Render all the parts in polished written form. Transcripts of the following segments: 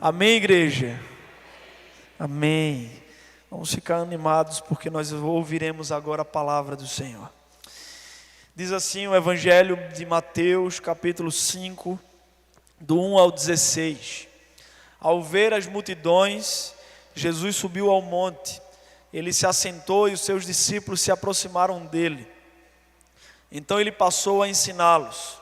Amém, igreja? Amém. Vamos ficar animados porque nós ouviremos agora a palavra do Senhor. Diz assim o Evangelho de Mateus, capítulo 5, do 1 ao 16. Ao ver as multidões, Jesus subiu ao monte. Ele se assentou e os seus discípulos se aproximaram dele. Então ele passou a ensiná-los.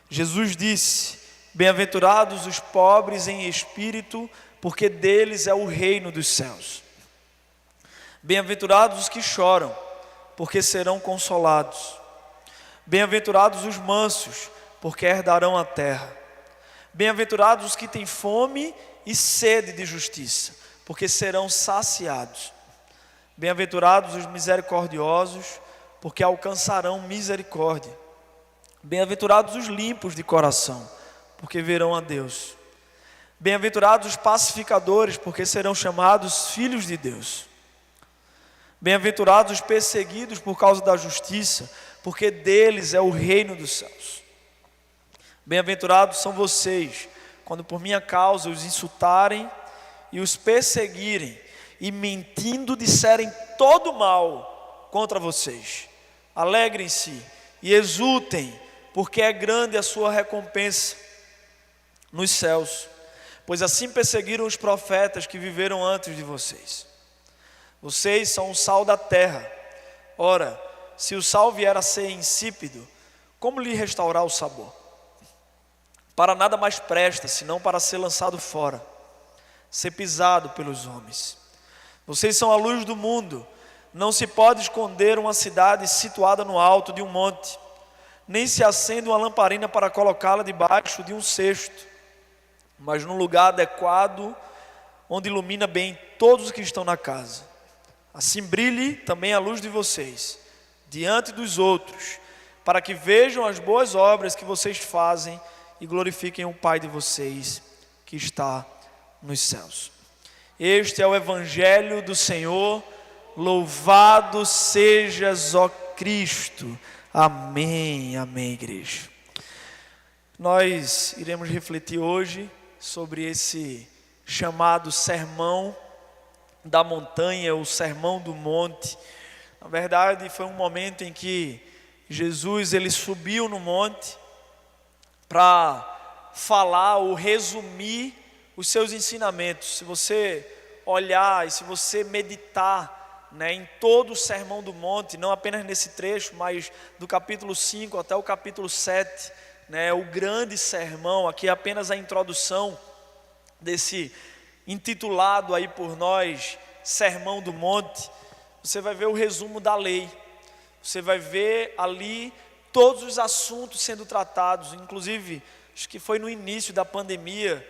Jesus disse: bem-aventurados os pobres em espírito, porque deles é o reino dos céus. Bem-aventurados os que choram, porque serão consolados. Bem-aventurados os mansos, porque herdarão a terra. Bem-aventurados os que têm fome e sede de justiça, porque serão saciados. Bem-aventurados os misericordiosos, porque alcançarão misericórdia. Bem-aventurados os limpos de coração, porque verão a Deus. Bem-aventurados os pacificadores, porque serão chamados filhos de Deus. Bem-aventurados os perseguidos por causa da justiça, porque deles é o reino dos céus. Bem-aventurados são vocês, quando por minha causa os insultarem e os perseguirem, e mentindo disserem todo mal contra vocês. Alegrem-se e exultem, porque é grande a sua recompensa nos céus, pois assim perseguiram os profetas que viveram antes de vocês. Vocês são o sal da terra. Ora, se o sal vier a ser insípido, como lhe restaurar o sabor? Para nada mais presta, senão para ser lançado fora, ser pisado pelos homens. Vocês são a luz do mundo. Não se pode esconder uma cidade situada no alto de um monte, nem se acende uma lamparina para colocá-la debaixo de um cesto, mas num lugar adequado, onde ilumina bem todos os que estão na casa. Assim brilhe também a luz de vocês diante dos outros, para que vejam as boas obras que vocês fazem e glorifiquem o Pai de vocês que está nos céus. Este é o Evangelho do Senhor. Louvado sejas, ó Cristo. Amém, amém, igreja. Nós iremos refletir hoje sobre esse chamado Sermão da Montanha, o Sermão do Monte. Na verdade, foi um momento em que Jesus ele subiu no monte para falar ou resumir os seus ensinamentos. Se você olhar e se você meditar, em todo o Sermão do Monte, não apenas nesse trecho, mas do capítulo 5 até o capítulo 7, o grande sermão, aqui é apenas a introdução desse intitulado aí por nós, Sermão do Monte. Você vai ver o resumo da lei, você vai ver ali todos os assuntos sendo tratados, inclusive, acho que foi no início da pandemia,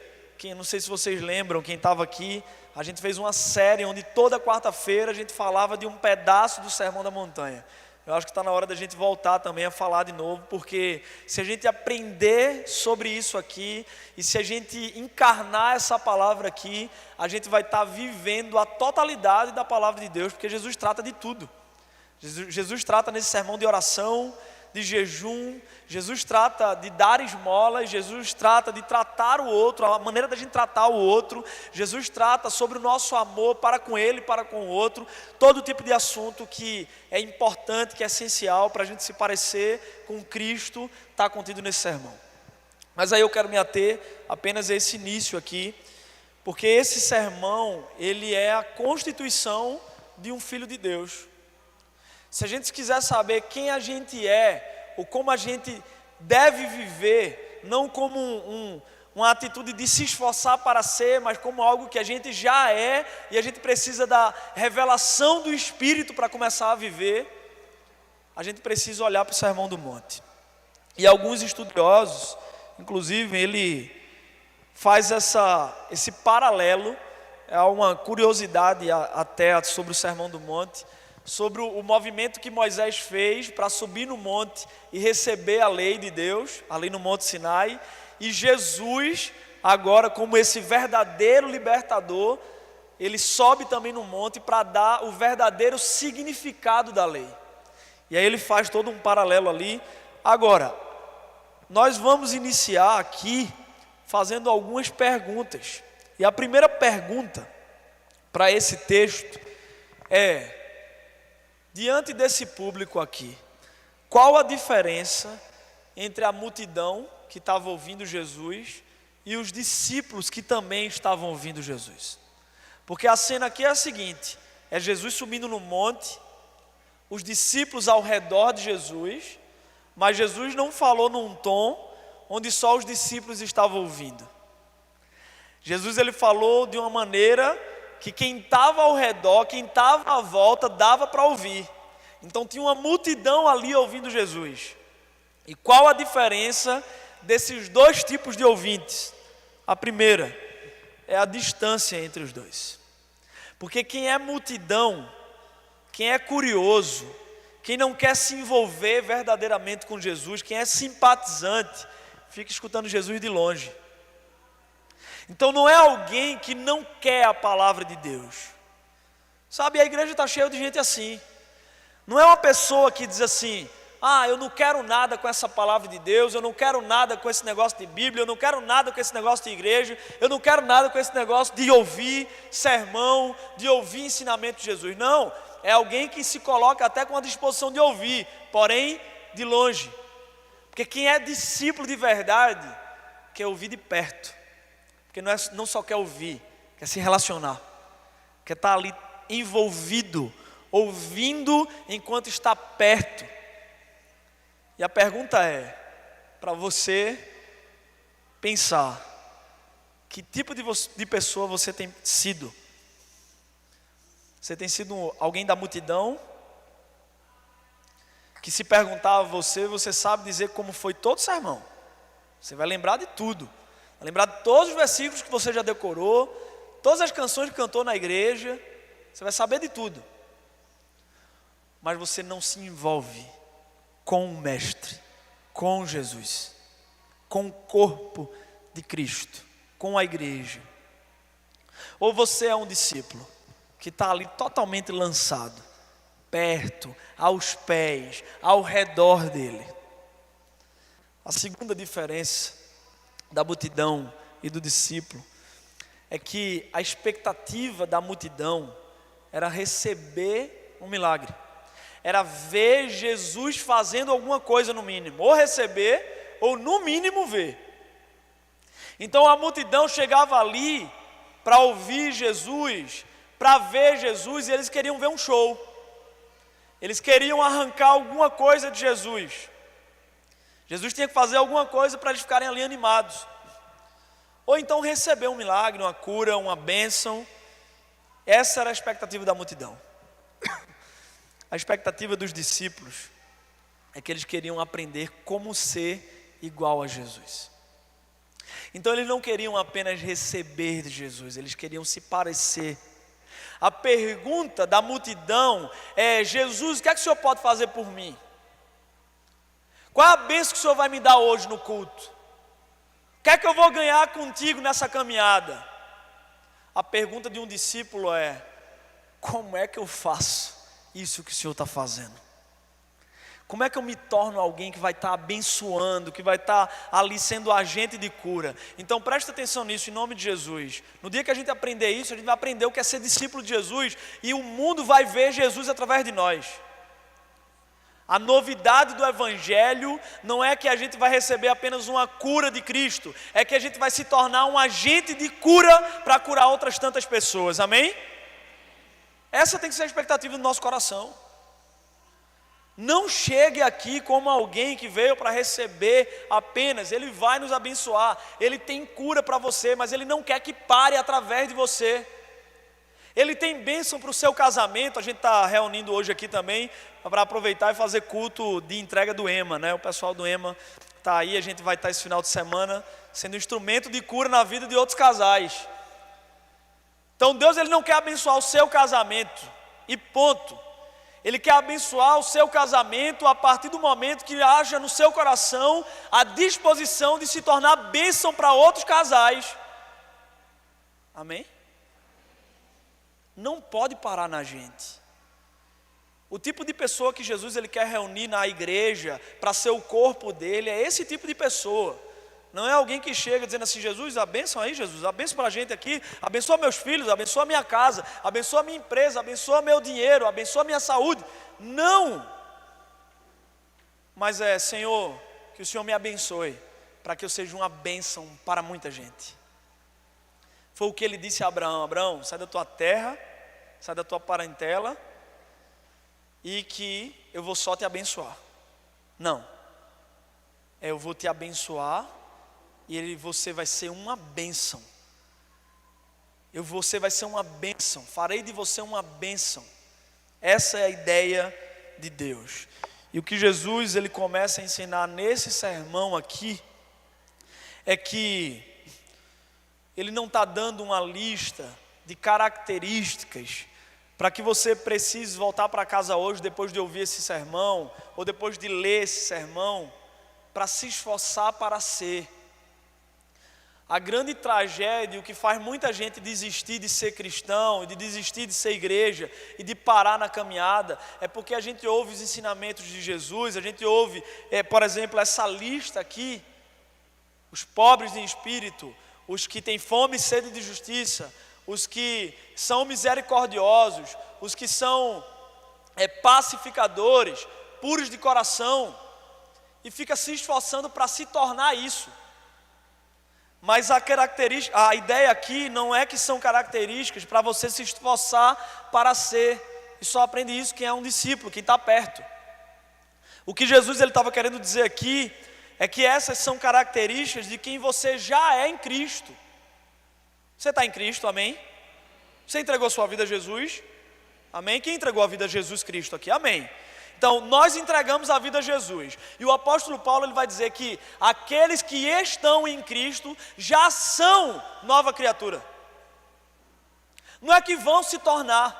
não sei se vocês lembram, quem estava aqui, a gente fez uma série onde toda quarta-feira a gente falava de um pedaço do Sermão da Montanha. Eu acho que está na hora da gente voltar também a falar de novo, porque se a gente aprender sobre isso aqui, e se a gente encarnar essa palavra aqui, a gente vai estar vivendo a totalidade da palavra de Deus, porque Jesus trata de tudo. Jesus trata nesse sermão de oração, de jejum, Jesus trata de dar esmolas, Jesus trata de tratar o outro, a maneira da gente tratar o outro, Jesus trata sobre o nosso amor para com ele, para com o outro, todo tipo de assunto que é importante, que é essencial para a gente se parecer com Cristo, está contido nesse sermão. Mas aí eu quero me ater apenas a esse início aqui, porque esse sermão, ele é a constituição de um filho de Deus. Se a gente quiser saber quem a gente é, ou como a gente deve viver, não como uma atitude de se esforçar para ser, mas como algo que a gente já é, e a gente precisa da revelação do Espírito para começar a viver, a gente precisa olhar para o Sermão do Monte. E alguns estudiosos, inclusive, ele faz esse paralelo, é uma curiosidade até sobre o Sermão do Monte, sobre o movimento que Moisés fez para subir no monte e receber a lei de Deus, ali no Monte Sinai, e Jesus, agora como esse verdadeiro libertador, ele sobe também no monte para dar o verdadeiro significado da lei. E aí ele faz todo um paralelo ali. Agora, nós vamos iniciar aqui fazendo algumas perguntas. E a primeira pergunta para esse texto é: diante desse público aqui, qual a diferença entre a multidão que estava ouvindo Jesus e os discípulos que também estavam ouvindo Jesus? Porque a cena aqui é a seguinte: é Jesus subindo no monte, os discípulos ao redor de Jesus, mas Jesus não falou num tom onde só os discípulos estavam ouvindo. Jesus ele falou de uma maneira que quem estava ao redor, quem estava à volta, dava para ouvir. Então tinha uma multidão ali ouvindo Jesus. E qual a diferença desses dois tipos de ouvintes? A primeira é a distância entre os dois. Porque quem é multidão, quem é curioso, quem não quer se envolver verdadeiramente com Jesus, quem é simpatizante, fica escutando Jesus de longe. Então não é alguém que não quer a palavra de Deus. Sabe, a igreja está cheia de gente assim. Não é uma pessoa que diz assim: eu não quero nada com essa palavra de Deus, eu não quero nada com esse negócio de Bíblia, eu não quero nada com esse negócio de igreja, eu não quero nada com esse negócio de ouvir sermão, de ouvir ensinamento de Jesus. Não, é alguém que se coloca até com a disposição de ouvir, porém de longe. Porque quem é discípulo de verdade quer ouvir de perto. Porque não só quer ouvir, quer se relacionar, quer estar ali envolvido, ouvindo enquanto está perto. E a pergunta é, para você pensar, que tipo de pessoa você tem sido? Você tem sido alguém da multidão, que se perguntar a você, você sabe dizer como foi todo o sermão. Você vai lembrar de tudo. Vai lembrar de todos os versículos que você já decorou, todas as canções que cantou na igreja. Você vai saber de tudo. Mas você não se envolve com o Mestre, com Jesus, com o corpo de Cristo, com a igreja. Ou você é um discípulo que está ali totalmente lançado, perto, aos pés, ao redor dele. A segunda diferença da multidão e do discípulo é que a expectativa da multidão era receber um milagre, era ver Jesus fazendo alguma coisa no mínimo, ou receber, ou no mínimo ver. Então a multidão chegava ali para ouvir Jesus, para ver Jesus, e eles queriam ver um show, eles queriam arrancar alguma coisa de Jesus. Jesus tinha que fazer alguma coisa para eles ficarem ali animados, ou então receber um milagre, uma cura, uma bênção. Essa era a expectativa da multidão. A expectativa dos discípulos é que eles queriam aprender como ser igual a Jesus. Então eles não queriam apenas receber de Jesus, eles queriam se parecer. A pergunta da multidão é: Jesus, o que é que o Senhor pode fazer por mim? Qual é a bênção que o Senhor vai me dar hoje no culto? O que é que eu vou ganhar contigo nessa caminhada? A pergunta de um discípulo é: como é que eu faço isso que o Senhor está fazendo? Como é que eu me torno alguém que vai estar abençoando, que vai estar ali sendo agente de cura? Então presta atenção nisso em nome de Jesus. No dia que a gente aprender isso, a gente vai aprender o que é ser discípulo de Jesus, e o mundo vai ver Jesus através de nós. A novidade do Evangelho não é que a gente vai receber apenas uma cura de Cristo, é que a gente vai se tornar um agente de cura para curar outras tantas pessoas, amém? Essa tem que ser a expectativa do nosso coração. Não chegue aqui como alguém que veio para receber apenas. Ele vai nos abençoar, Ele tem cura para você, mas Ele não quer que pare através de você. Ele tem bênção para o seu casamento. A gente está reunindo hoje aqui também para aproveitar e fazer culto de entrega do EMA, né? O pessoal do EMA está aí, a gente vai estar esse final de semana sendo instrumento de cura na vida de outros casais. Então Deus, Ele não quer abençoar o seu casamento e ponto. Ele quer abençoar o seu casamento a partir do momento que haja no seu coração a disposição de se tornar bênção para outros casais. Amém? Não pode parar na gente. O tipo de pessoa que Jesus ele quer reunir na igreja para ser o corpo dele é esse tipo de pessoa. Não é alguém que chega dizendo assim: Jesus, a bênção aí, Jesus, a bênção para a gente aqui, abençoa meus filhos, abençoa minha casa, abençoa minha empresa, abençoa meu dinheiro, abençoa minha saúde. Não! Mas Senhor, que o Senhor me abençoe, para que eu seja uma bênção para muita gente. Foi o que ele disse a Abraão: Abraão, sai da tua terra, sai da tua parentela, e que eu vou só te abençoar. Não, eu vou te abençoar e você vai ser uma bênção. Você vai ser uma bênção, farei de você uma bênção. Essa é a ideia de Deus. E o que Jesus ele começa a ensinar nesse sermão aqui é que ele não está dando uma lista de características para que você precise voltar para casa hoje, depois de ouvir esse sermão, ou depois de ler esse sermão, para se esforçar para ser. A grande tragédia, o que faz muita gente desistir de ser cristão, de desistir de ser igreja e de parar na caminhada, é porque a gente ouve os ensinamentos de Jesus, a gente ouve, por exemplo, essa lista aqui: os pobres em espírito, os que têm fome e sede de justiça, os que são misericordiosos, os que são pacificadores, puros de coração, e fica se esforçando para se tornar isso. Mas a ideia aqui não é que são características para você se esforçar para ser, e só aprende isso quem é um discípulo, quem está perto. O que Jesus estava querendo dizer aqui é que essas são características de quem você já é em Cristo. Você está em Cristo, amém? Você entregou sua vida a Jesus, amém? Quem entregou a vida a Jesus Cristo aqui, amém? Então, nós entregamos a vida a Jesus. E o apóstolo Paulo ele vai dizer que aqueles que estão em Cristo já são nova criatura. Não é que vão se tornar.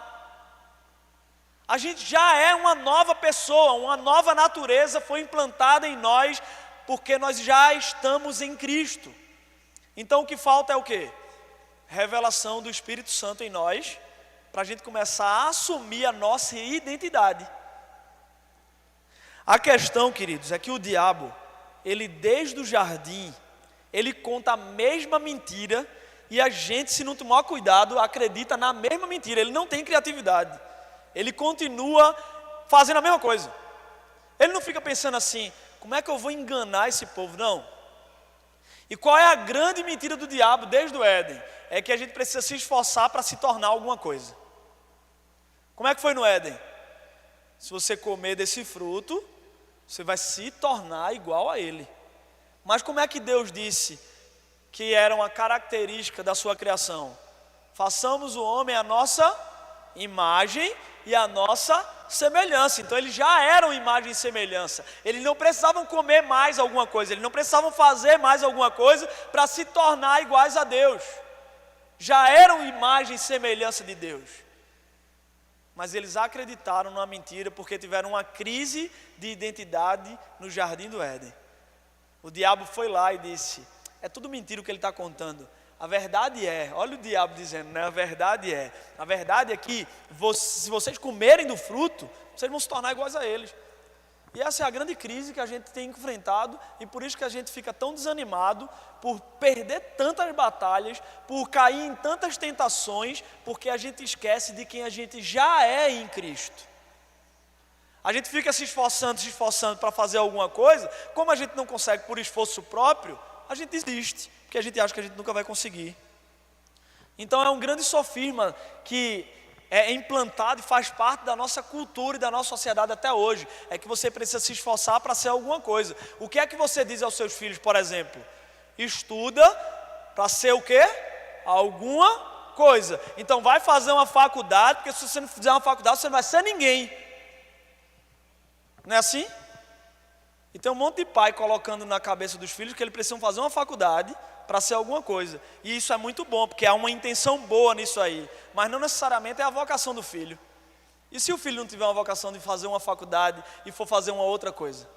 A gente já é uma nova pessoa, uma nova natureza foi implantada em nós, porque nós já estamos em Cristo. Então o que falta é o quê? Revelação do Espírito Santo em nós, para a gente começar a assumir a nossa identidade. A questão, queridos, é que o diabo, ele desde o jardim, ele conta a mesma mentira, e a gente, se não tomar cuidado, acredita na mesma mentira. Ele não tem criatividade, ele continua fazendo a mesma coisa. Ele não fica pensando assim: como é que eu vou enganar esse povo? Não. E qual é a grande mentira do diabo desde o Éden? É que a gente precisa se esforçar para se tornar alguma coisa. Como é que foi no Éden? Se você comer desse fruto, você vai se tornar igual a ele. Mas como é que Deus disse que era uma característica da sua criação? Façamos o homem a nossa imagem e a nossa semelhança. Então eles já eram imagem e semelhança. Eles não precisavam comer mais alguma coisa, eles não precisavam fazer mais alguma coisa para se tornar iguais a Deus. Já eram imagem e semelhança de Deus. Mas eles acreditaram numa mentira porque tiveram uma crise de identidade no jardim do Éden. O diabo foi lá e disse: é tudo mentira o que ele está contando. A verdade é, olha o diabo dizendo, né? A verdade é que se vocês comerem do fruto, vocês vão se tornar iguais a eles. E essa é a grande crise que a gente tem enfrentado, e por isso que a gente fica tão desanimado, por perder tantas batalhas, por cair em tantas tentações, porque a gente esquece de quem a gente já é em Cristo. A gente fica se esforçando para fazer alguma coisa, como a gente não consegue por esforço próprio, a gente desiste, porque a gente acha que a gente nunca vai conseguir. Então é um grande sofisma que é implantado e faz parte da nossa cultura e da nossa sociedade até hoje, é que você precisa se esforçar para ser alguma coisa. O que é que você diz aos seus filhos, por exemplo? Estuda para ser o quê? Alguma coisa. Então vai fazer uma faculdade, porque se você não fizer uma faculdade, você não vai ser ninguém. Não é assim? E tem um monte de pai colocando na cabeça dos filhos que eles precisam fazer uma faculdade para ser alguma coisa. E isso é muito bom, porque há uma intenção boa nisso aí, mas não necessariamente é a vocação do filho. E se o filho não tiver uma vocação de fazer uma faculdade e for fazer uma outra coisa?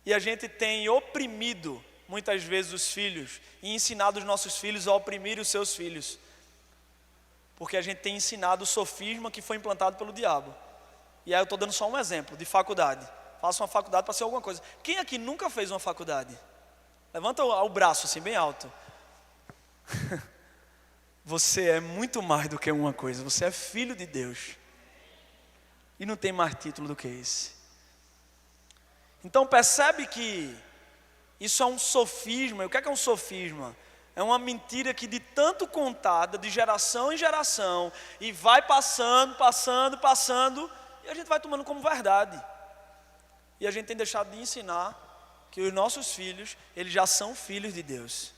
E a gente tem oprimido muitas vezes os filhos e ensinado os nossos filhos a oprimir os seus filhos, porque a gente tem ensinado o sofisma que foi implantado pelo diabo. E aí eu estou dando só um exemplo de faculdade. faço uma faculdade para ser alguma coisa. Quem aqui nunca fez uma faculdade? Levanta o braço assim, bem alto. Você é muito mais do que uma coisa, você é filho de Deus. E não tem mais título do que esse. Então percebe que isso é um sofisma. E o que é um sofisma? É uma mentira que de tanto contada, de geração em geração, e vai passando, e a gente vai tomando como verdade. E a gente tem deixado de ensinar que os nossos filhos, eles já são filhos de Deus.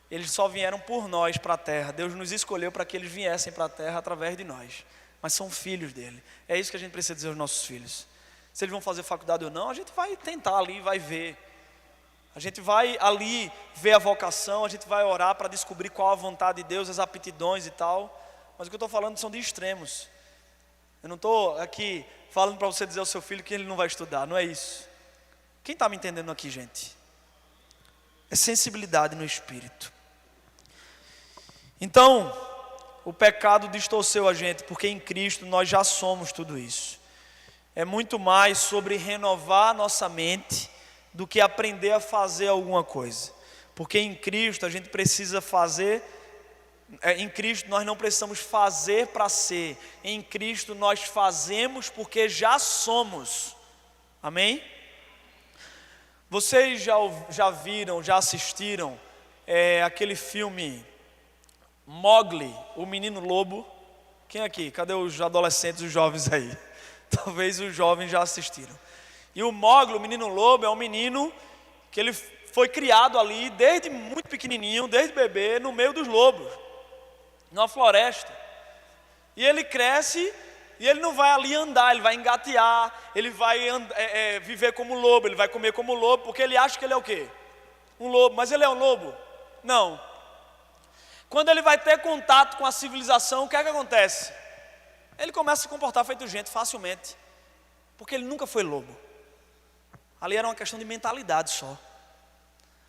Eles só vieram por nós para a terra. Deus nos escolheu para que eles viessem para a terra através de nós. Mas são filhos dele. É isso que a gente precisa dizer aos nossos filhos. Se eles vão fazer faculdade ou não, a gente vai tentar ali, vai ver. A gente vai ali ver a vocação, a gente vai orar para descobrir qual a vontade de Deus, as aptidões e tal. Mas o que eu estou falando são de extremos. Eu não estou aqui falando para você dizer ao seu filho que ele não vai estudar, não é isso. Quem está me entendendo aqui, gente? É sensibilidade no espírito. Então, o pecado distorceu a gente, porque em Cristo nós já somos tudo isso. É muito mais sobre renovar a nossa mente do que aprender a fazer alguma coisa. Porque em Cristo a gente precisa fazer, em Cristo nós não precisamos fazer para ser. Em Cristo nós fazemos porque já somos. Amém? Vocês já viram, já assistiram aquele filme Mowgli, o Menino Lobo? Quem aqui? Cadê os adolescentes, os jovens aí? Talvez os jovens já assistiram. E o Mowgli, o Menino Lobo, é um menino que ele foi criado ali desde muito pequenininho, desde bebê, no meio dos lobos, numa floresta. E ele cresce e ele não vai ali andar, ele vai engatear, ele vai viver como lobo, ele vai comer como lobo, porque ele acha que ele é o quê? Um lobo, mas ele é um lobo? Não. Quando ele vai ter contato com a civilização, o que é que acontece? Ele começa a se comportar feito gente facilmente, porque ele nunca foi lobo. Ali era uma questão de mentalidade só.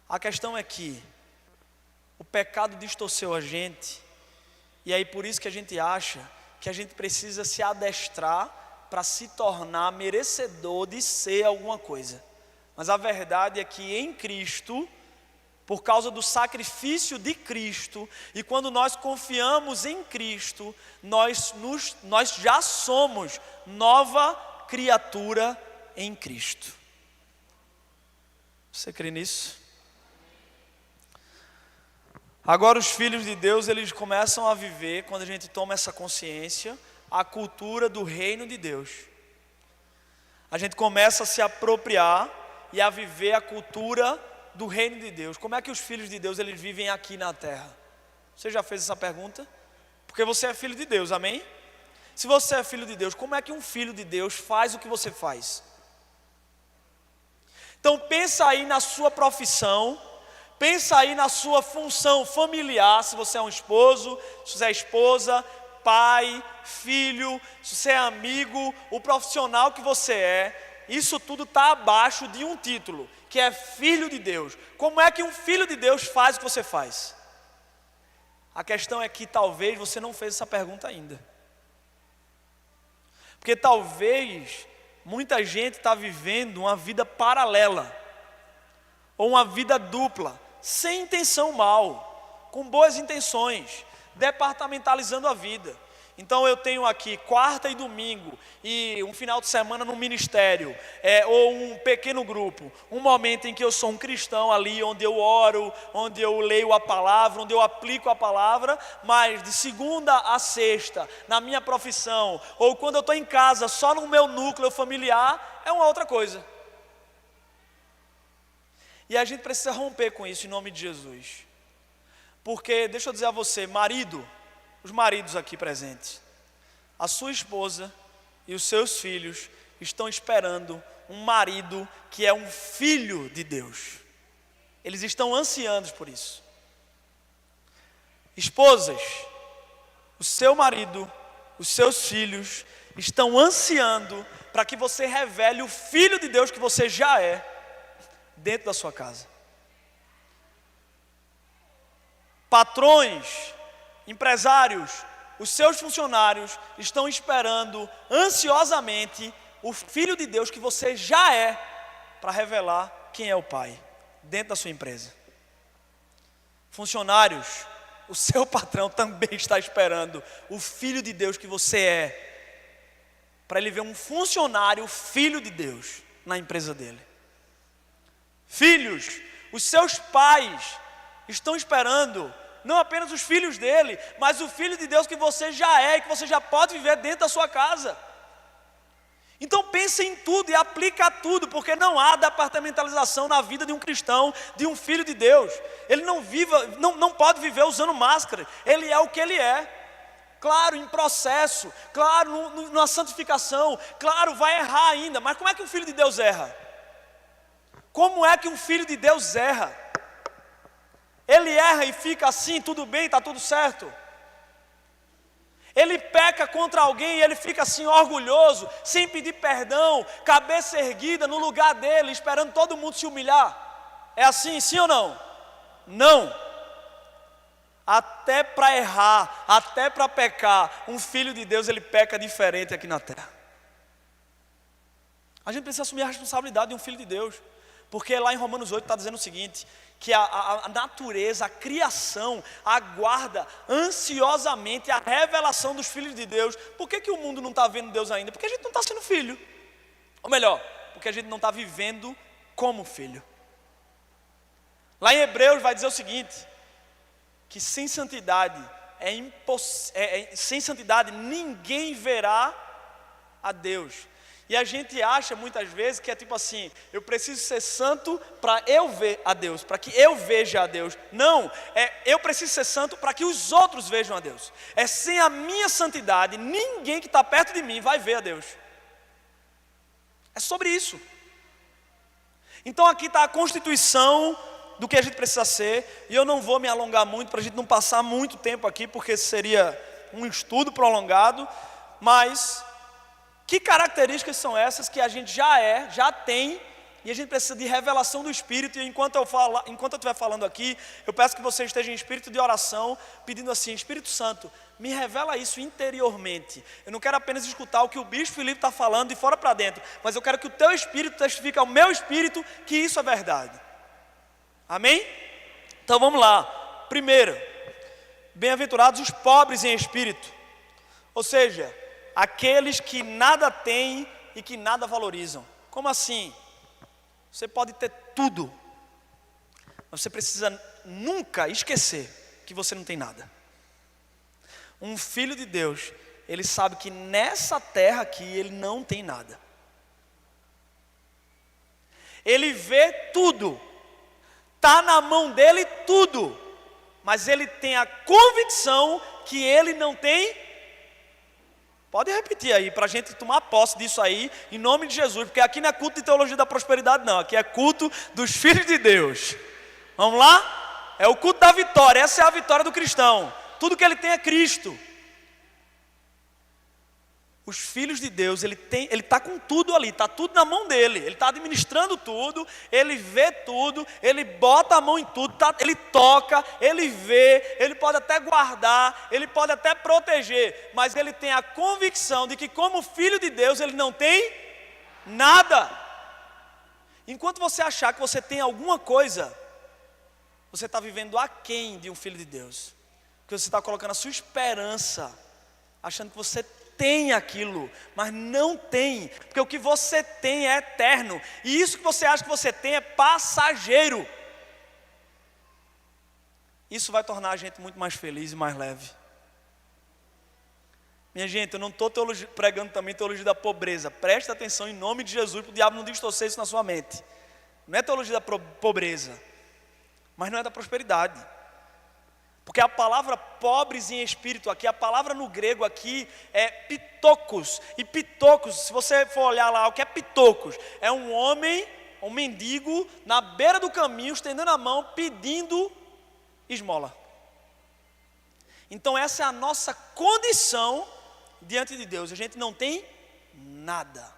A questão é que o pecado distorceu a gente, e aí por isso que a gente acha que a gente precisa se adestrar para se tornar merecedor de ser alguma coisa. Mas a verdade é que em Cristo, por causa do sacrifício de Cristo, e quando nós confiamos em Cristo, nós já somos nova criatura em Cristo. Você crê nisso? Agora os filhos de Deus, eles começam a viver, quando a gente toma essa consciência, a cultura do reino de Deus. A gente começa a se apropriar e a viver a cultura do reino de Deus. Como é que os filhos de Deus, eles vivem aqui na terra? Você já fez essa pergunta? Porque você é filho de Deus, amém? Se você é filho de Deus, como é que um filho de Deus faz o que você faz? Então pensa aí na sua profissão, pensa aí na sua função familiar, se você é um esposo, se você é esposa, pai, filho, se você é amigo, o profissional que você é, isso tudo está abaixo de um título, que é filho de Deus. Como é que um filho de Deus faz o que você faz? A questão é que talvez você não fez essa pergunta ainda. Porque talvez muita gente está vivendo uma vida paralela, ou uma vida dupla, sem intenção mal, com boas intenções, departamentalizando a vida. Então eu tenho aqui quarta e domingo, e um final de semana no ministério, ou um pequeno grupo, um momento em que eu sou um cristão ali, onde eu oro, onde eu leio a palavra, onde eu aplico a palavra, mas de segunda a sexta, na minha profissão, ou quando eu estou em casa, só no meu núcleo familiar, é uma outra coisa. E a gente precisa romper com isso em nome de Jesus. Porque, deixa eu dizer a você, marido, os maridos aqui presentes, a sua esposa e os seus filhos estão esperando um marido que é um filho de Deus. Eles estão ansiando por isso. Esposas, o seu marido, os seus filhos estão ansiando para que você revele o filho de Deus que você já é dentro da sua casa. Patrões, empresários, os seus funcionários estão esperando ansiosamente o Filho de Deus que você já é, para revelar quem é o Pai, dentro da sua empresa. Funcionários, o seu patrão também está esperando o Filho de Deus que você é, para ele ver um funcionário, filho de Deus, na empresa dele. Filhos, os seus pais estão esperando não apenas os filhos dele, mas o Filho de Deus que você já é e que você já pode viver dentro da sua casa. Então pense em tudo e aplica a tudo, porque não há departamentalização na vida de um cristão, de um filho de Deus. Ele não pode viver usando máscara, ele é o que ele é. Claro, em processo, claro, na santificação, claro, vai errar ainda, mas como é que um filho de Deus erra? Como é que um filho de Deus erra? Ele erra e fica assim, tudo bem, está tudo certo. Ele peca contra alguém e ele fica assim orgulhoso, sem pedir perdão, cabeça erguida no lugar dele, esperando todo mundo se humilhar. É assim, sim ou não? Não. Até para errar, até para pecar, um filho de Deus ele peca diferente aqui na terra. A gente precisa assumir a responsabilidade de um filho de Deus. Porque lá em Romanos 8 está dizendo o seguinte, que a natureza, a criação, aguarda ansiosamente a revelação dos filhos de Deus. Por que o mundo não está vendo Deus ainda? Porque a gente não está sendo filho. Ou melhor, porque a gente não está vivendo como filho. Lá em Hebreus vai dizer o seguinte, que sem santidade, sem santidade ninguém verá a Deus. E a gente acha muitas vezes que é tipo assim, eu preciso ser santo para eu ver a Deus, para que eu veja a Deus. Não, eu preciso ser santo para que os outros vejam a Deus. Sem a minha santidade, ninguém que está perto de mim vai ver a Deus. É sobre isso. Então aqui está a constituição do que a gente precisa ser, e eu não vou me alongar muito, para a gente não passar muito tempo aqui, porque seria um estudo prolongado, mas que características são essas que a gente já tem, e a gente precisa de revelação do Espírito. E enquanto eu estiver falando aqui, eu peço que você esteja em espírito de oração, pedindo assim, Espírito Santo, me revela isso interiormente. Eu não quero apenas escutar o que o bispo Felipe está falando de fora para dentro, mas eu quero que o teu Espírito testifique ao meu Espírito que isso é verdade. Amém? Então vamos lá. Primeiro, bem-aventurados os pobres em espírito, ou seja, aqueles que nada têm e que nada valorizam. Como assim? Você pode ter tudo, mas você precisa nunca esquecer que você não tem nada. Um filho de Deus, ele sabe que nessa terra aqui ele não tem nada. Ele vê tudo, está na mão dele tudo, mas ele tem a convicção que ele não tem. Pode repetir aí, para a gente tomar posse disso aí, em nome de Jesus, porque aqui não é culto de teologia da prosperidade não, aqui é culto dos filhos de Deus. Vamos lá? É o culto da vitória, essa é a vitória do cristão, tudo que ele tem é Cristo. Os filhos de Deus, ele está com tudo ali, está tudo na mão dele, ele está administrando tudo, ele vê tudo, ele bota a mão em tudo, ele toca, ele vê, ele pode até guardar, ele pode até proteger, mas ele tem a convicção de que como filho de Deus ele não tem nada. Enquanto você achar que você tem alguma coisa, você está vivendo aquém de um filho de Deus, porque você está colocando a sua esperança, achando que você tem aquilo, mas não tem, porque o que você tem é eterno, e isso que você acha que você tem é passageiro. Isso vai tornar a gente muito mais feliz e mais leve. Minha gente, eu não estou pregando também teologia da pobreza, presta atenção em nome de Jesus, para o diabo não distorcer isso na sua mente. Não é teologia da pobreza, mas não é da prosperidade. Porque a palavra pobres em espírito aqui, a palavra no grego aqui é pitocos. E pitocos, se você for olhar lá, o que é pitocos? É um homem, um mendigo, na beira do caminho, estendendo a mão, pedindo esmola. Então essa é a nossa condição diante de Deus. A gente não tem nada.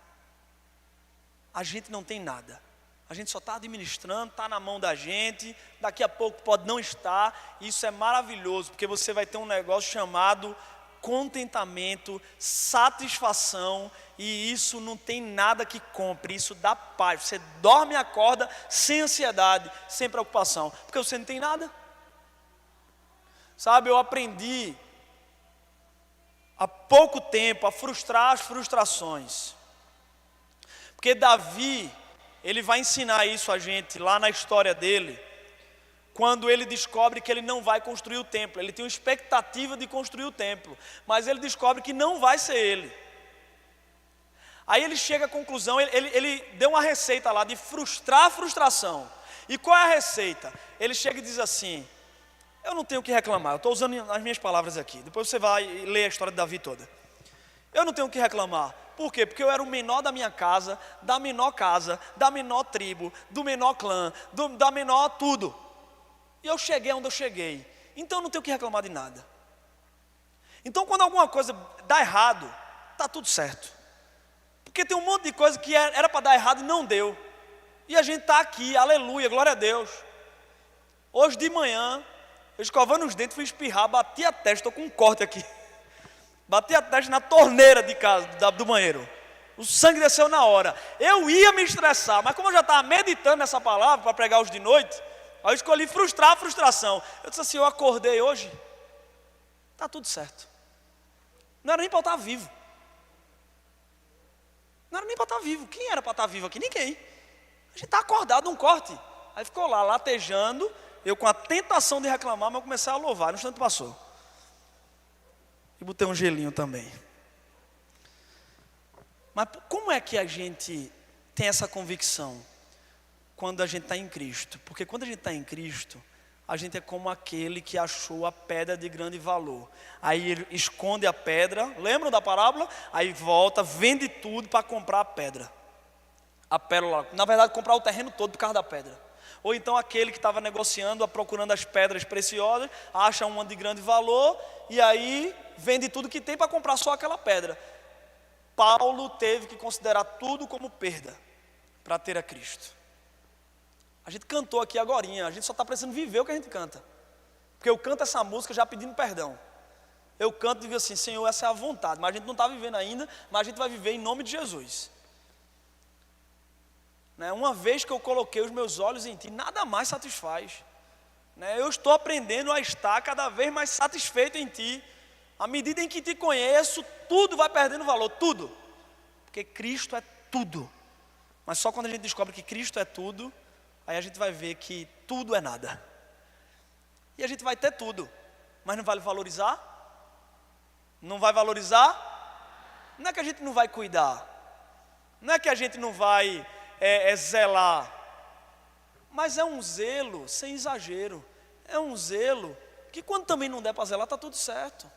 A gente não tem nada. A gente só está administrando, está na mão da gente, daqui a pouco pode não estar. Isso é maravilhoso, porque você vai ter um negócio chamado contentamento, satisfação, e isso não tem nada que compre, isso dá paz. Você dorme e acorda sem ansiedade, sem preocupação, porque você não tem nada. Sabe, eu aprendi há pouco tempo a frustrar as frustrações, porque Davi, ele vai ensinar isso a gente lá na história dele, quando ele descobre que ele não vai construir o templo. Ele tem uma expectativa de construir o templo, mas ele descobre que não vai ser ele. Aí ele chega à conclusão, ele deu uma receita lá de frustrar a frustração. E qual é a receita? Ele chega e diz assim: eu não tenho o que reclamar, eu estou usando as minhas palavras aqui, depois você vai ler a história de Davi toda. Eu não tenho o que reclamar. Por quê? Porque eu era o menor da minha casa, da menor tribo, do menor clã, da menor tudo. E eu cheguei onde eu cheguei. Então eu não tenho o que reclamar de nada. Então quando alguma coisa dá errado, está tudo certo. Porque tem um monte de coisa que era para dar errado e não deu. E a gente está aqui, aleluia, glória a Deus. Hoje de manhã, eu escovando os dentes, fui espirrar, bati a testa, estou com um corte aqui. Bati a testa na torneira de casa, do banheiro. O sangue desceu na hora. Eu ia me estressar, mas como eu já estava meditando nessa palavra para pregar hoje de noite, aí eu escolhi frustrar a frustração. Eu disse assim: eu acordei hoje, está tudo certo. Não era nem para eu estar vivo. Não era nem para estar vivo. Quem era para estar vivo aqui? Ninguém. A gente está acordado, um corte. Aí ficou lá, latejando, eu com a tentação de reclamar, mas eu comecei a louvar, no instante passou. E botei um gelinho também. Mas como é que a gente tem essa convicção? Quando a gente está em Cristo. Porque quando a gente está em Cristo, a gente é como aquele que achou a pedra de grande valor. Aí ele esconde a pedra, lembram da parábola? Aí volta, vende tudo para comprar a pedra. A pérola, na verdade comprar o terreno todo por causa da pedra. Ou então aquele que estava negociando, procurando as pedras preciosas, acha uma de grande valor e aí vende tudo que tem para comprar só aquela pedra. Paulo teve que considerar tudo como perda para ter a Cristo. A gente cantou aqui agorinha, a gente só está precisando viver o que a gente canta. Porque eu canto essa música já pedindo perdão. Eu canto e digo assim: Senhor, essa é a vontade, mas a gente não está vivendo ainda, mas a gente vai viver em nome de Jesus. Uma vez que eu coloquei os meus olhos em Ti, nada mais satisfaz. Eu estou aprendendo a estar cada vez mais satisfeito em Ti. À medida em que Te conheço, tudo vai perdendo valor, tudo. Porque Cristo é tudo. Mas só quando a gente descobre que Cristo é tudo, aí a gente vai ver que tudo é nada. E a gente vai ter tudo, mas não vai valorizar? Não vai valorizar? Não é que a gente não vai cuidar, não é que a gente não vai zelar, mas é um zelo sem exagero. É um zelo que quando também não der para zelar, está tudo certo.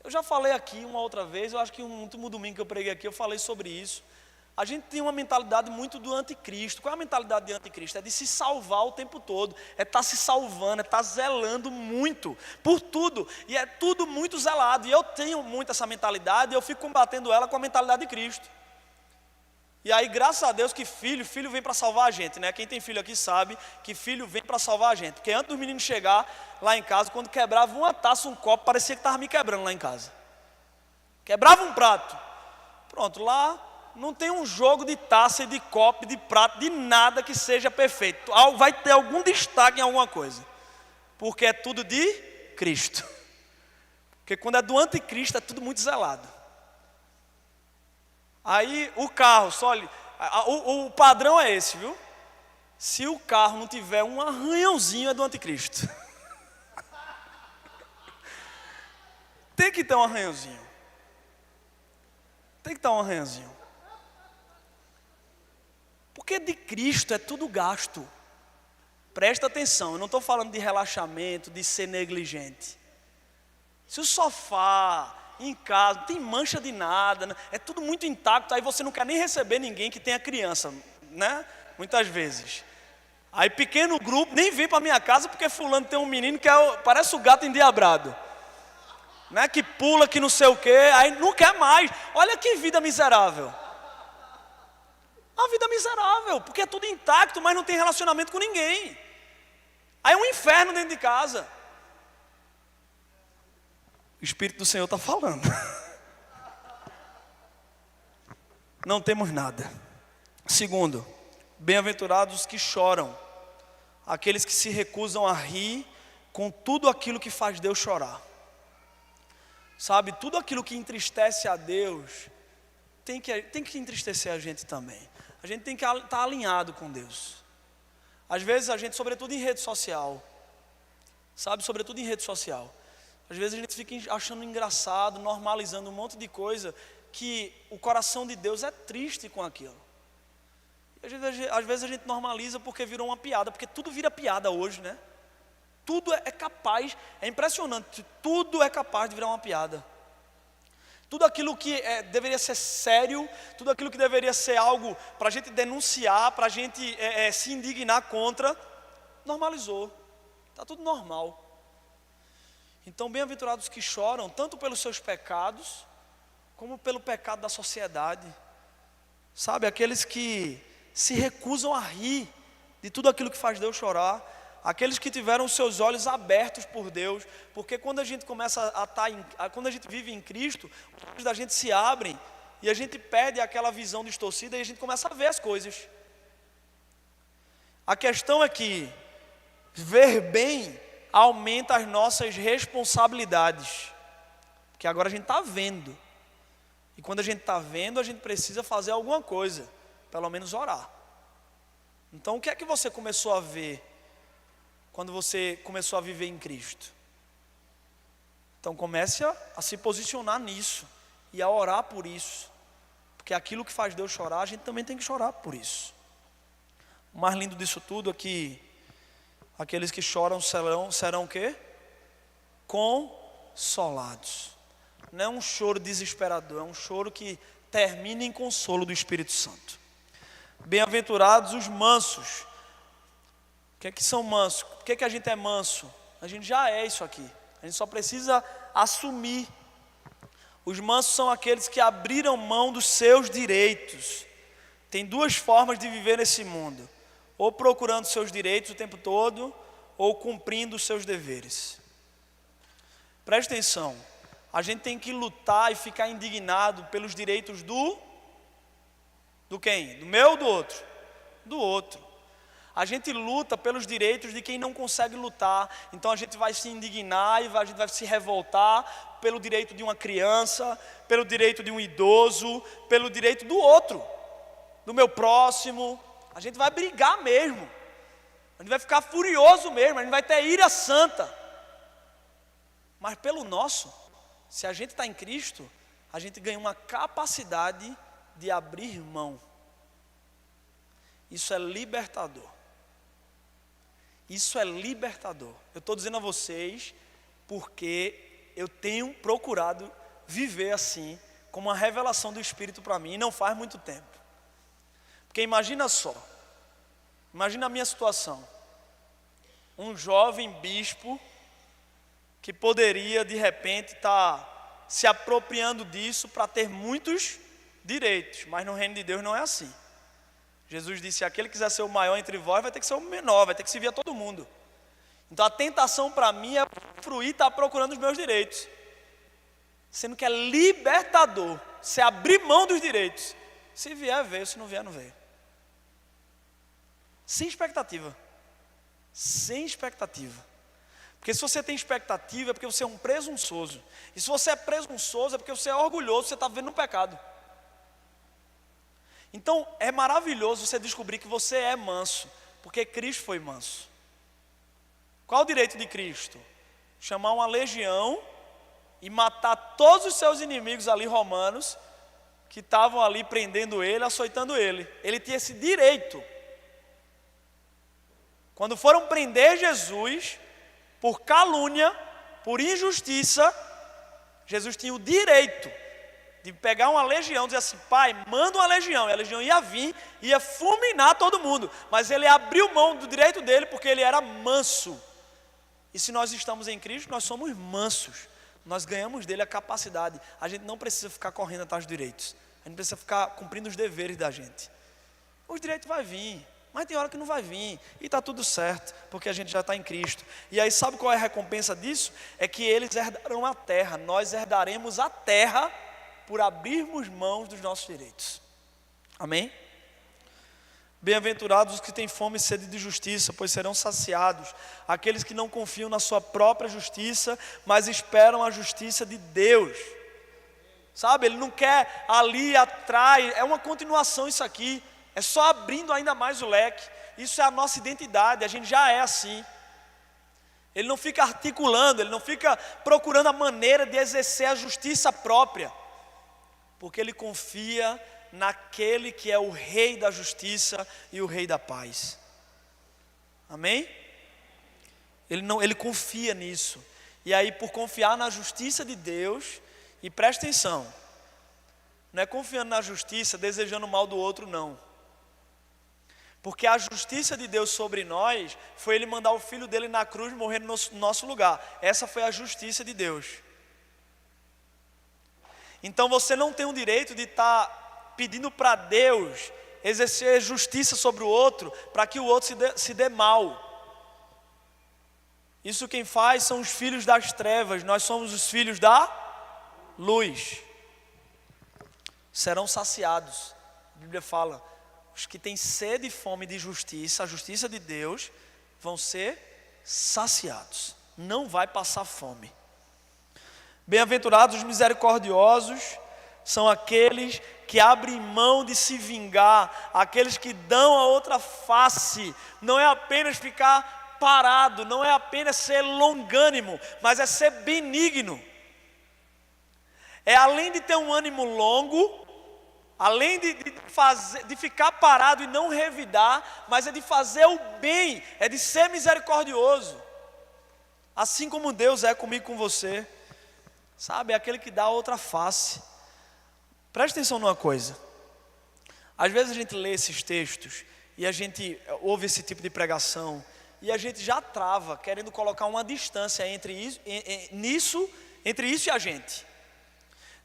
Eu já falei aqui uma outra vez, eu acho que no último domingo que eu preguei aqui, eu falei sobre isso. A gente tem uma mentalidade muito do anticristo. Qual é a mentalidade de anticristo? É de se salvar o tempo todo, é estar se salvando, é estar zelando muito por tudo, e é tudo muito zelado. E eu tenho muito essa mentalidade, e eu fico combatendo ela com a mentalidade de Cristo. E aí, graças a Deus que filho vem para salvar a gente, Quem tem filho aqui sabe que filho vem para salvar a gente. Porque antes do menino chegar lá em casa, quando quebrava uma taça, um copo, parecia que estava me quebrando lá em casa. Quebrava um prato, pronto, lá não tem um jogo de taça, de copo, de prato, de nada que seja perfeito. Vai ter algum destaque em alguma coisa, porque é tudo de Cristo. Porque quando é do anticristo é tudo muito zelado. Aí o carro, o padrão é esse, viu? Se o carro não tiver um arranhãozinho, é do anticristo. Tem que ter um arranhãozinho. Tem que ter um arranhãozinho. Porque de Cristo é tudo gasto. Presta atenção, eu não estou falando de relaxamento, de ser negligente. Se o sofá em casa não tem mancha de nada, é tudo muito intacto, aí você não quer nem receber ninguém que tenha criança, Muitas vezes. Aí pequeno grupo, nem vem para minha casa porque fulano tem um menino que parece o gato endiabrado. Que pula, que não sei o quê, aí não quer mais. Olha que vida miserável. Uma vida miserável, porque é tudo intacto, mas não tem relacionamento com ninguém. Aí é um inferno dentro de casa. O Espírito do Senhor está falando. Não temos nada. Segundo, bem-aventurados os que choram, aqueles que se recusam a rir com tudo aquilo que faz Deus chorar. Sabe, tudo aquilo que entristece a Deus tem que entristecer a gente também. A gente tem que estar alinhado com Deus. Às vezes a gente, sobretudo em rede social, sabe, sobretudo em rede social, às vezes a gente fica achando engraçado, normalizando um monte de coisa que o coração de Deus é triste com aquilo. E às vezes a gente normaliza porque virou uma piada, porque tudo vira piada hoje, né? Tudo é capaz, é impressionante, tudo é capaz de virar uma piada. Tudo aquilo que deveria ser sério, tudo aquilo que deveria ser algo para a gente denunciar, para a gente se indignar contra, normalizou, está tudo normal. Então, bem-aventurados que choram, tanto pelos seus pecados, como pelo pecado da sociedade. Sabe, aqueles que se recusam a rir de tudo aquilo que faz Deus chorar. Aqueles que tiveram os seus olhos abertos por Deus. Porque quando a gente começa quando a gente vive em Cristo, os olhos da gente se abrem e a gente perde aquela visão distorcida e a gente começa a ver as coisas. A questão é que ver bem aumenta as nossas responsabilidades. Porque agora a gente está vendo. E quando a gente está vendo, a gente precisa fazer alguma coisa, pelo menos orar. Então o que é que você começou a ver quando você começou a viver em Cristo? Então comece a se posicionar nisso e a orar por isso. Porque aquilo que faz Deus chorar, a gente também tem que chorar por isso. O mais lindo disso tudo é que aqueles que choram serão o quê? Consolados. Não é um choro desesperador, é um choro que termina em consolo do Espírito Santo. Bem-aventurados os mansos. O que é que são mansos? Por que a gente é manso? A gente já é isso aqui. A gente só precisa assumir. Os mansos são aqueles que abriram mão dos seus direitos. Tem duas formas de viver nesse mundo: ou procurando seus direitos o tempo todo, ou cumprindo os seus deveres. Preste atenção. A gente tem que lutar e ficar indignado pelos direitos do quem? Do meu ou do outro? Do outro. A gente luta pelos direitos de quem não consegue lutar. Então a gente vai se indignar e a gente vai se revoltar pelo direito de uma criança, pelo direito de um idoso, pelo direito do outro, do meu próximo. A gente vai brigar mesmo. A gente vai ficar furioso mesmo, a gente vai ter ira santa. Mas pelo nosso, se a gente está em Cristo, a gente ganha uma capacidade de abrir mão. Isso é libertador. Isso é libertador. Eu estou dizendo a vocês porque eu tenho procurado viver assim, como uma revelação do Espírito para mim, e não faz muito tempo. Porque imagina só, imagina a minha situação. Um jovem bispo que poderia de repente estar se apropriando disso para ter muitos direitos, mas no reino de Deus não é assim. Jesus disse: se aquele quiser ser o maior entre vós, vai ter que ser o menor, vai ter que servir a todo mundo. Então a tentação para mim é fruir, estar procurando os meus direitos, sendo que é libertador você abrir mão dos direitos. Se vier, veio, se não vier, não veio. Sem expectativa. Sem expectativa. Porque se você tem expectativa é porque você é um presunçoso. E se você é presunçoso é porque você é orgulhoso, você está vivendo no pecado. Então é maravilhoso você descobrir que você é manso, porque Cristo foi manso. Qual o direito de Cristo? Chamar uma legião e matar todos os seus inimigos ali romanos, que estavam ali prendendo ele, açoitando ele. Ele tinha esse direito. Quando foram prender Jesus por calúnia, por injustiça, Jesus tinha o direito de pegar uma legião e dizer assim: pai, manda uma legião. E a legião ia vir, ia fulminar todo mundo. Mas ele abriu mão do direito dele porque ele era manso. E se nós estamos em Cristo, nós somos mansos. Nós ganhamos dele a capacidade. A gente não precisa ficar correndo atrás dos direitos. A gente precisa ficar cumprindo os deveres da gente. Os direitos vão vir. Mas tem hora que não vai vir, e está tudo certo, porque a gente já está em Cristo. E aí sabe qual é a recompensa disso? É que eles herdarão a terra, nós herdaremos a terra por abrirmos mãos dos nossos direitos. Amém? Bem-aventurados os que têm fome e sede de justiça, pois serão saciados. Aqueles que não confiam na sua própria justiça, mas esperam a justiça de Deus. Sabe, ele não quer ali atrás, é uma continuação isso aqui. É só abrindo ainda mais o leque. Isso é a nossa identidade, a gente já é assim. Ele não fica articulando, ele não fica procurando a maneira de exercer a justiça própria, porque ele confia naquele que é o Rei da justiça e o Rei da paz. Amém? Ele confia nisso. E aí, por confiar na justiça de Deus, e presta atenção, não é confiando na justiça, desejando o mal do outro, não. Porque a justiça de Deus sobre nós foi Ele mandar o Filho dele na cruz morrer no nosso lugar. Essa foi a justiça de Deus. Então você não tem o direito de estar pedindo para Deus exercer justiça sobre o outro, para que o outro se dê mal. Isso quem faz são os filhos das trevas, nós somos os filhos da luz. Serão saciados. A Bíblia fala, os que têm sede e fome de justiça, a justiça de Deus, vão ser saciados. Não vai passar fome. Bem-aventurados os misericordiosos, são aqueles que abrem mão de se vingar, aqueles que dão a outra face. Não é apenas ficar parado, não é apenas ser longânimo, mas é ser benigno. É além de ter um ânimo longo, além de ficar parado e não revidar, mas é de fazer o bem, é de ser misericordioso. Assim como Deus é comigo e com você. Sabe, é aquele que dá a outra face. Preste atenção numa coisa. Às vezes a gente lê esses textos e a gente ouve esse tipo de pregação e a gente já trava, querendo colocar uma distância entre isso e a gente.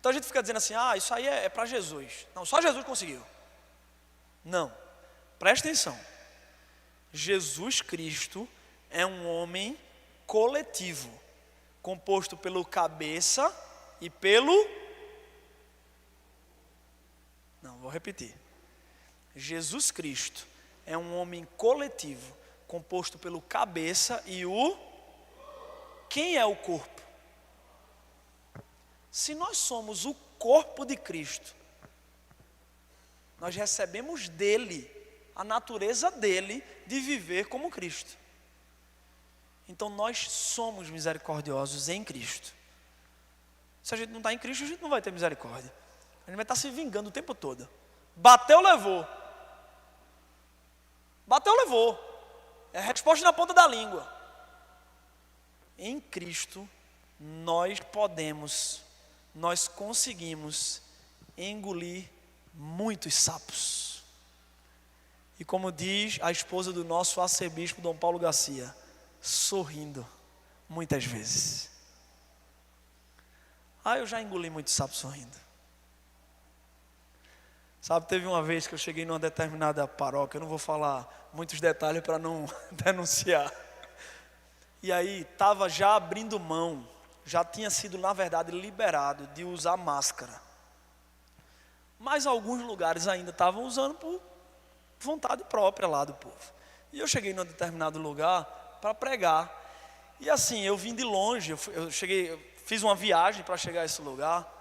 Então a gente fica dizendo assim, isso aí é para Jesus. Não, só Jesus conseguiu. Não, presta atenção. Jesus Cristo é um homem coletivo, composto pelo cabeça e pelo... Não, vou repetir. Jesus Cristo é um homem coletivo, composto pelo cabeça e o... Quem é o corpo? Se nós somos o corpo de Cristo, nós recebemos dele, a natureza dele, de viver como Cristo. Então nós somos misericordiosos em Cristo. Se a gente não está em Cristo, a gente não vai ter misericórdia. A gente vai estar se vingando o tempo todo. Bateu, levou. Bateu, levou. É a resposta na ponta da língua. Em Cristo, nós conseguimos engolir muitos sapos. E como diz a esposa do nosso arcebispo Dom Paulo Garcia, sorrindo muitas vezes. Eu já engoli muito sapo sorrindo. Sabe, teve uma vez que eu cheguei numa determinada paróquia, eu não vou falar muitos detalhes para não denunciar. E aí estava já abrindo mão, já tinha sido na verdade liberado de usar máscara. Mas alguns lugares ainda estavam usando por vontade própria lá do povo. E eu cheguei num determinado lugar para pregar. E assim, eu vim de longe, eu fiz uma viagem para chegar a esse lugar.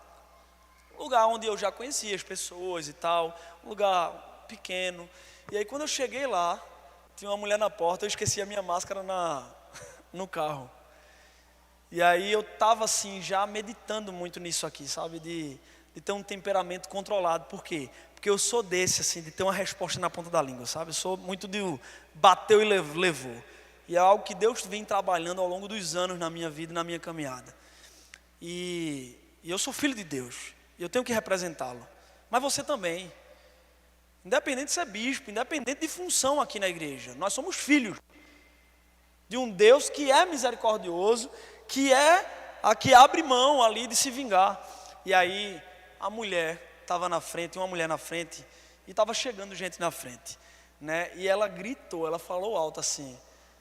Um lugar onde eu já conhecia as pessoas e tal, um lugar pequeno. E aí quando eu cheguei lá, tinha uma mulher na porta, eu esqueci a minha máscara no carro. E aí eu estava assim, já meditando muito nisso aqui, sabe, de ter um temperamento controlado. Por quê? Porque eu sou desse, assim, de ter uma resposta na ponta da língua, sabe? Eu sou muito de bateu e levou. E é algo que Deus vem trabalhando ao longo dos anos na minha vida, na minha caminhada. E eu sou filho de Deus, e eu tenho que representá-lo. Mas você também. Independente de ser bispo, independente de função aqui na igreja, nós somos filhos de um Deus que é misericordioso, que é a que abre mão ali de se vingar. E aí a mulher estava na frente, uma mulher na frente, e estava chegando gente na frente. né? E ela gritou, ela falou alto assim: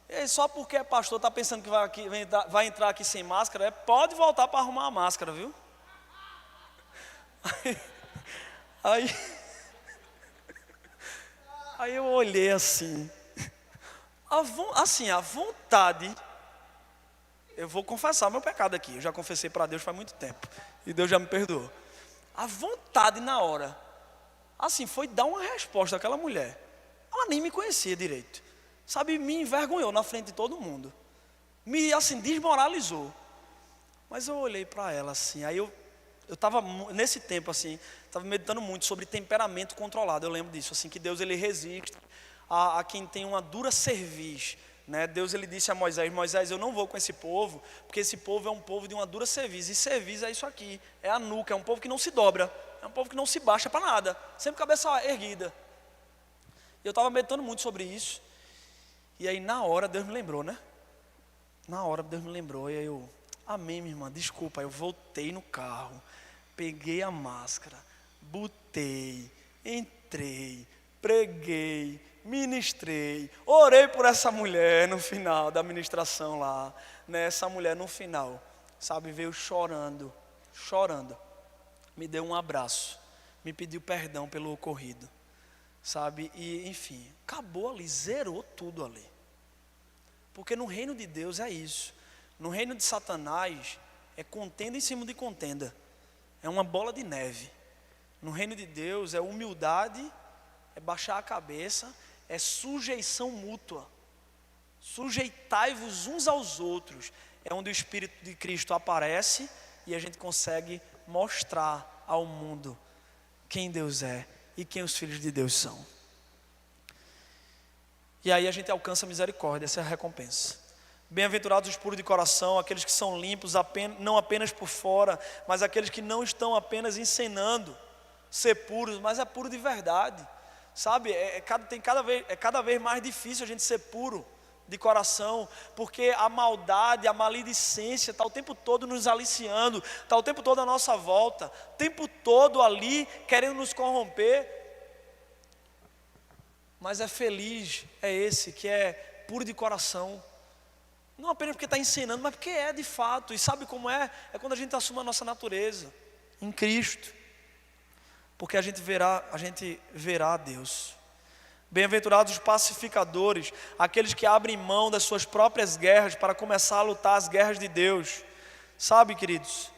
"Ei, só porque é pastor está pensando que vai entrar aqui sem máscara, pode voltar para arrumar a máscara, viu?" Aí, aí eu olhei assim, a vontade. Eu vou confessar meu pecado aqui. Eu já confessei para Deus faz muito tempo e Deus já me perdoou. A vontade na hora, assim, foi dar uma resposta àquela mulher. Ela nem me conhecia direito, sabe? Me envergonhou na frente de todo mundo, me, assim, desmoralizou. Mas eu olhei para ela assim, aí eu estava nesse tempo assim, estava meditando muito sobre temperamento controlado. Eu lembro disso, assim, que Deus ele resiste a quem tem uma dura cerviz, né? Deus ele disse a Moisés: "Moisés, eu não vou com esse povo, porque esse povo é um povo de uma dura cerviz, e cerviz é isso aqui, é a nuca, é um povo que não se dobra, é um povo que não se baixa para nada, sempre cabeça erguida." E eu estava meditando muito sobre isso, e aí na hora Deus me lembrou, né? Na hora Deus me lembrou, e aí eu: "Amém, minha irmã, desculpa." Aí eu voltei no carro, peguei a máscara, botei, entrei, preguei, ministrei, orei por essa mulher no final da ministração lá, né? Essa mulher no final, sabe, veio chorando, me deu um abraço, me pediu perdão pelo ocorrido, sabe? E enfim, acabou ali, zerou tudo ali. Porque no reino de Deus é isso. No reino de Satanás é contenda em cima de contenda, é uma bola de neve. No reino de Deus é humildade, é baixar a cabeça, é sujeição mútua. Sujeitai-vos uns aos outros. É onde o Espírito de Cristo aparece e a gente consegue mostrar ao mundo quem Deus é e quem os filhos de Deus são. E aí a gente alcança a misericórdia, essa é a recompensa. Bem-aventurados os puros de coração, aqueles que são limpos, não apenas por fora, mas aqueles que não estão apenas encenando ser puros, mas é puro de verdade. Sabe, é cada vez mais difícil a gente ser puro de coração, porque a maldade, a maledicência está o tempo todo nos aliciando, está o tempo todo à nossa volta, o tempo todo ali querendo nos corromper. Mas é feliz, é esse que é puro de coração, não apenas porque está ensinando, mas porque é de fato. E sabe como é? É quando a gente assume a nossa natureza em Cristo, porque a gente verá a Deus. Bem-aventurados os pacificadores, aqueles que abrem mão das suas próprias guerras para começar a lutar as guerras de Deus. Sabe, queridos,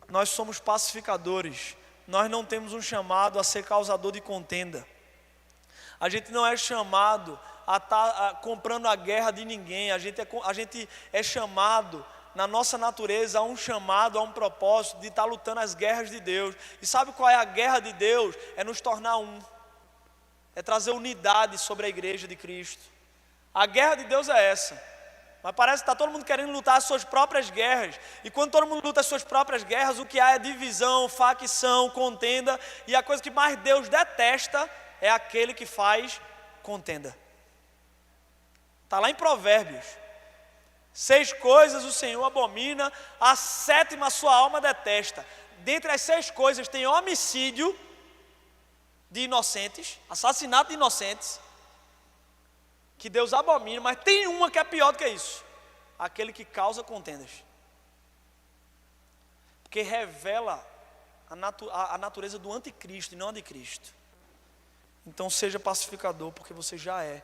nós somos pacificadores, nós não temos um chamado a ser causador de contenda. A gente não é chamado a estar comprando a guerra de ninguém. A gente é chamado, na nossa natureza, a um chamado, a um propósito de estar lutando as guerras de Deus. E sabe qual é a guerra de Deus? É nos tornar um, é trazer unidade sobre a igreja de Cristo. A guerra de Deus é essa. Mas parece que está todo mundo querendo lutar as suas próprias guerras. E quando todo mundo luta as suas próprias guerras, o que há é divisão, facção, contenda. E a coisa que mais Deus detesta é aquele que faz contenda. Está lá em Provérbios: 6 coisas o Senhor abomina, a 7ª a sua alma detesta. Dentre as 6 coisas tem homicídio de inocentes, assassinato de inocentes, que Deus abomina, mas tem uma que é pior do que isso: aquele que causa contendas. Porque revela a natureza do anticristo e não a de Cristo. Então seja pacificador, porque você já é.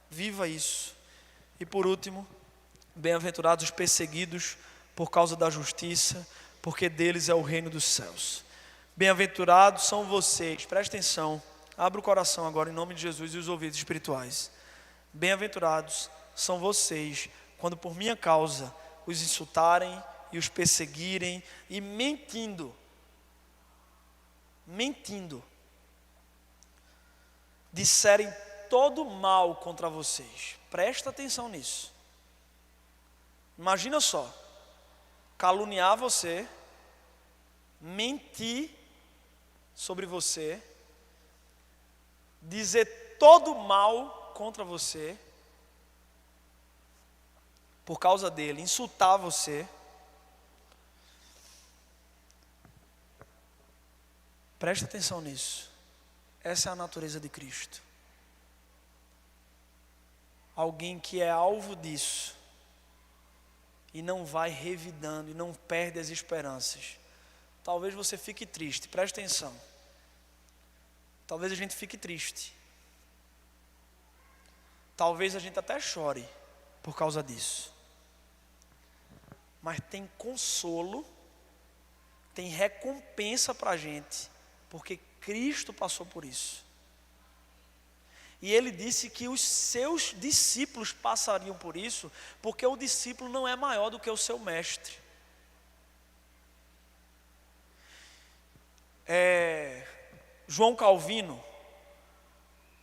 Viva isso. E por último, bem-aventurados os perseguidos por causa da justiça, porque deles é o reino dos céus. Bem-aventurados são vocês, preste atenção, abra o coração agora em nome de Jesus e os ouvidos espirituais. Bem-aventurados são vocês, quando por minha causa os insultarem e os perseguirem e mentindo, disserem todo mal contra vocês. Presta atenção nisso. Imagina só, caluniar você, mentir sobre você, dizer todo mal contra você, por causa dele, insultar você. Presta atenção nisso. Essa é a natureza de Cristo. alguém que é alvo disso e não vai revidando e não perde as esperanças, talvez você fique triste. Presta atenção. Talvez a gente fique triste. Talvez a gente até chore por causa disso. Mas tem consolo, tem recompensa para a gente, porque Cristo passou por isso. E ele disse que os seus discípulos passariam por isso, porque o discípulo não é maior do que o seu mestre. João Calvino,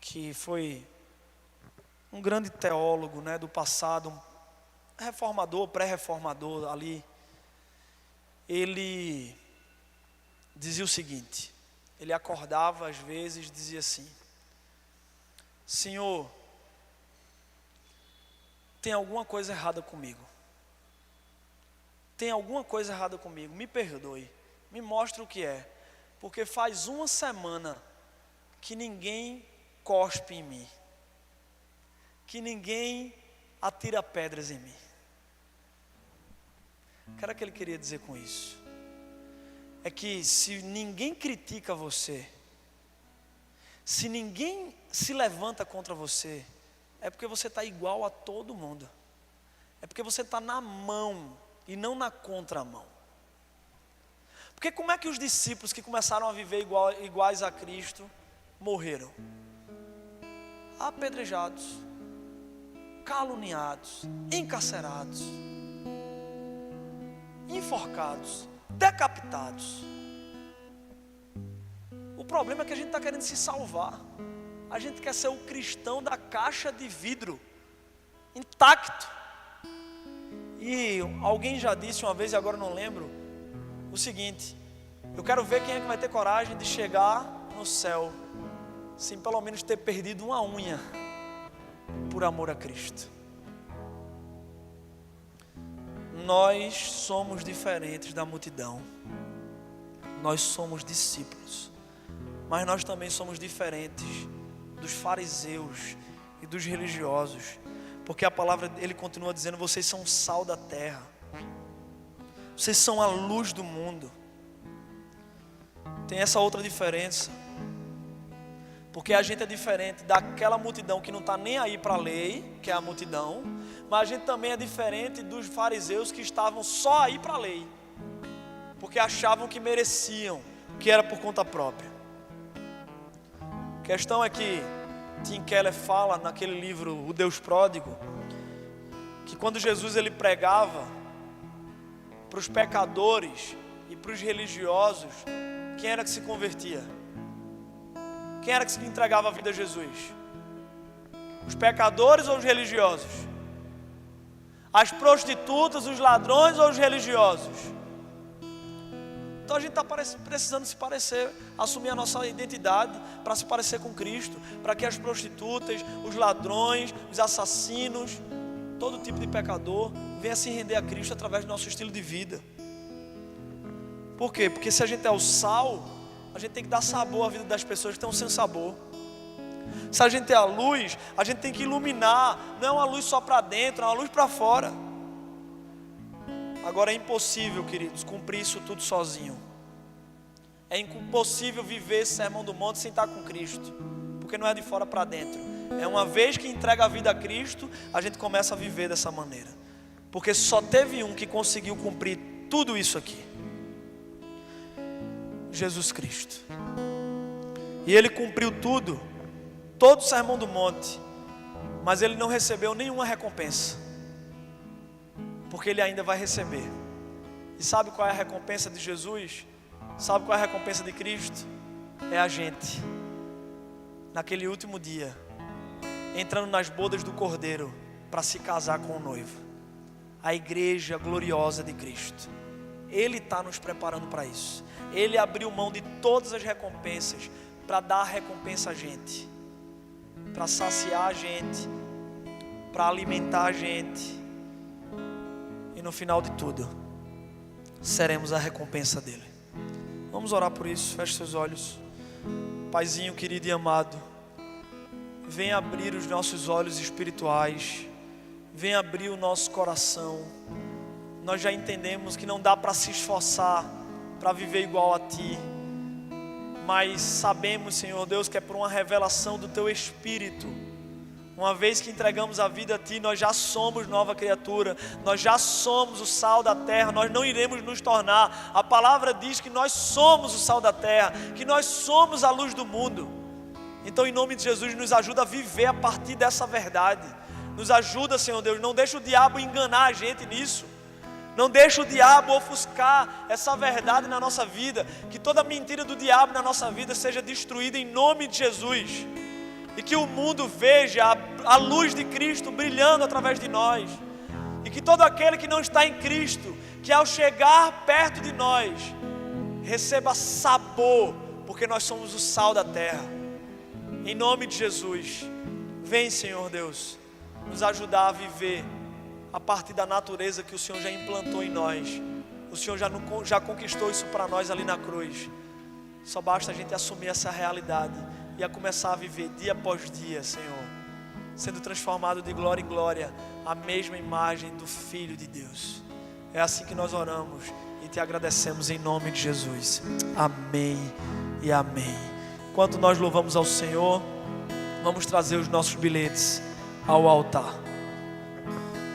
que foi um grande teólogo, né, do passado, um reformador, pré-reformador ali, ele dizia o seguinte, ele acordava às vezes e dizia assim: Senhor, tem alguma coisa errada comigo, tem alguma coisa errada comigo, me perdoe, me mostre o que é, porque faz uma semana que ninguém cospe em mim, que ninguém atira pedras em mim. O que era que ele queria dizer com isso? É que se ninguém critica você, se ninguém se levanta contra você, é porque você está igual a todo mundo. É porque você está na mão e não na contramão. Porque como é que os discípulos que começaram a viver iguais a Cristo morreram? Apedrejados, caluniados, encarcerados, enforcados, decapitados. O problema é que a gente está querendo se salvar. A gente quer ser o cristão da caixa de vidro, intacto. E alguém já disse uma vez, e agora não lembro, o seguinte: eu quero ver quem é que vai ter coragem de chegar no céu sem pelo menos ter perdido uma unha por amor a Cristo. Nós somos diferentes da multidão. Nós somos discípulos, mas nós também somos diferentes dos fariseus e dos religiosos, porque a palavra, ele continua dizendo: vocês são o sal da terra, vocês são a luz do mundo. Tem essa outra diferença, porque a gente é diferente daquela multidão que não está nem aí para a lei, que é a multidão, mas a gente também é diferente dos fariseus que estavam só aí para a lei, porque achavam que mereciam, que era por conta própria. A questão é que Tim Keller fala naquele livro O Deus Pródigo, que quando Jesus ele pregava para os pecadores e para os religiosos, quem era que se convertia? Quem era que se entregava a vida a Jesus? Os pecadores ou os religiosos? As prostitutas, os ladrões ou os religiosos? Então a gente está precisando se parecer, assumir a nossa identidade para se parecer com Cristo, para que as prostitutas, os ladrões, os assassinos, todo tipo de pecador venha se render a Cristo através do nosso estilo de vida. Por quê? Porque se a gente é o sal, a gente tem que dar sabor à vida das pessoas que estão sem sabor. Se a gente é a luz, a gente tem que iluminar. Não é uma luz só para dentro, é uma luz para fora. Agora é impossível, queridos, cumprir isso tudo sozinho. É impossível viver esse sermão do monte sem estar com Cristo, porque não é de fora para dentro. É uma vez que entrega a vida a Cristo, a gente começa a viver dessa maneira. Porque só teve um que conseguiu cumprir tudo isso aqui: Jesus Cristo. E ele cumpriu tudo, todo o sermão do monte, mas ele não recebeu nenhuma recompensa, porque ele ainda vai receber. E sabe qual é a recompensa de Jesus? Sabe qual é a recompensa de Cristo? É a gente, naquele último dia, entrando nas bodas do Cordeiro para se casar com o noivo, a igreja gloriosa de Cristo. Ele está nos preparando para isso. Ele abriu mão de todas as recompensas para dar a recompensa a gente, para saciar a gente, para alimentar a gente. E no final de tudo, seremos a recompensa dele. Vamos orar por isso. Feche seus olhos. Paizinho querido e amado, vem abrir os nossos olhos espirituais, vem abrir o nosso coração. Nós já entendemos que não dá para se esforçar para viver igual a Ti, mas sabemos, Senhor Deus, que é por uma revelação do Teu Espírito. Uma vez que entregamos a vida a Ti, nós já somos nova criatura, nós já somos o sal da terra, nós não iremos nos tornar. A palavra diz que nós somos o sal da terra, que nós somos a luz do mundo. Então, em nome de Jesus, nos ajuda a viver a partir dessa verdade. Nos ajuda, Senhor Deus, não deixa o diabo enganar a gente nisso. Não deixa o diabo ofuscar essa verdade na nossa vida. Que toda mentira do diabo na nossa vida seja destruída em nome de Jesus. E que o mundo veja a luz de Cristo brilhando através de nós. E que todo aquele que não está em Cristo, que ao chegar perto de nós, receba sabor, porque nós somos o sal da terra. Em nome de Jesus, vem, Senhor Deus, nos ajudar a viver a partir da natureza que o Senhor já implantou em nós. O Senhor já conquistou isso para nós ali na cruz. Só basta a gente assumir essa realidade e a começar a viver dia após dia, Senhor, sendo transformado de glória em glória à mesma imagem do Filho de Deus. É assim que nós oramos e te agradecemos em nome de Jesus. Amém e amém. Enquanto nós louvamos ao Senhor, vamos trazer os nossos bilhetes ao altar.